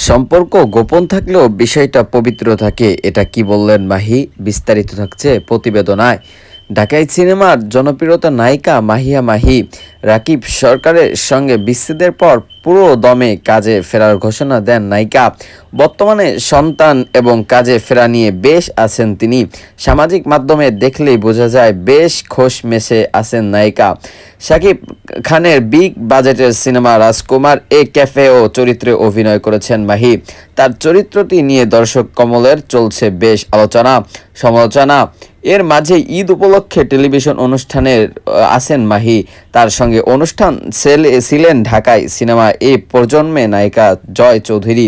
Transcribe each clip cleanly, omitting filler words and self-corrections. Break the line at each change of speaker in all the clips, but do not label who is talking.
সম্পর্ক গোপন থাকলেও বিষয়টা পবিত্র থাকে, এটা কি বললেন মাহি? বিস্তারিত থাকছে প্রতিবেদনায়। ঢাকাই সিনেমার জনপ্রিয়তা নায়িকা মাহিয়া মাহি রাকিব সরকারের সঙ্গে বিচ্ছেদের পর পুরো দমে কাজে ফেরার ঘোষণা দেন নায়িকা। বর্তমানে সন্তান এবং কাজে ফেরা নিয়ে বেশ আছেন তিনি। সামাজিক মাধ্যমে দেখলেই বোঝা যায় বেশ খোশ মেশে আছেন নায়িকা। শাকিব খানের বিগ বাজেটের সিনেমা রাজকুমার এ ক্যাফেও চরিত্রে অভিনয় করেছেন মাহি। তার চরিত্রটি নিয়ে দর্শক কমলের চলছে বেশ আলোচনা সমালোচনা। এর মাঝে ঈদ উপলক্ষে টেলিভিশন অনুষ্ঠানের আছেন মাহি। তার সঙ্গে অনুষ্ঠান ছিলেন ঢাকায় সিনেমা এ প্রজন্মে নায়িকা জয় চৌধুরী।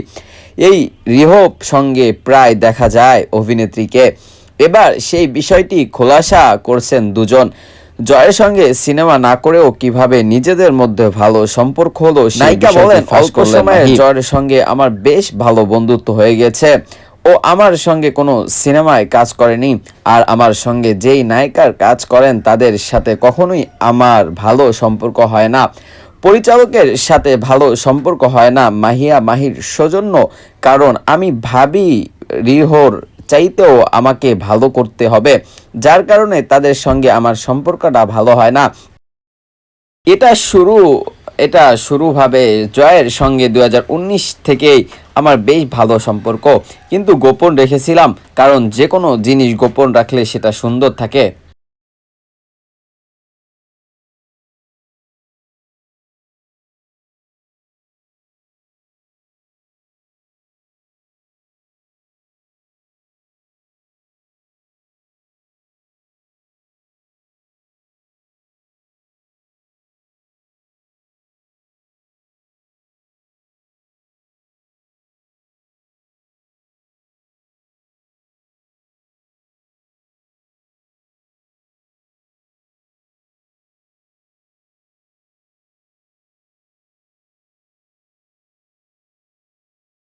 এই রিহব সঙ্গে প্রায় দেখা যায় অভিনেত্রীকে। এবার সেই বিষয়টি খোলাসা করছেন দুজন। জয়ের সঙ্গে সিনেমা না করেও কিভাবে নিজেদের মধ্যে ভালো সম্পর্ক হলো নায়িকা বলেন, অল্প সময়ে জয়ের সঙ্গে আমার বেশ ভালো বন্ধুত্ব হয়ে গেছে। ও আমার সঙ্গে কোনো সিনেমায় কাজ করেনি, আর আমার সঙ্গে যেই নায়িকার কাজ করেন তাদের সাথে কখনোই আমার ভালো সম্পর্ক হয় না। পরিচালকের সাথে ভালো সম্পর্ক হয় না মাহিয়া মাহির সৌজন্য, কারণ আমি ভাবি রিহোর চাইতেও আমাকে ভালো করতে হবে, যার কারণে তাদের সঙ্গে আমার সম্পর্কটা ভালো হয় না। এটা শুরু এটা শুরুভাবে জয়ের সঙ্গে 2019 থেকেই আমার বেশ ভালো সম্পর্ক, কিন্তু গোপন রেখেছিলাম, কারণ যে কোনো জিনিস গোপন রাখলে সেটা সুন্দর থাকে।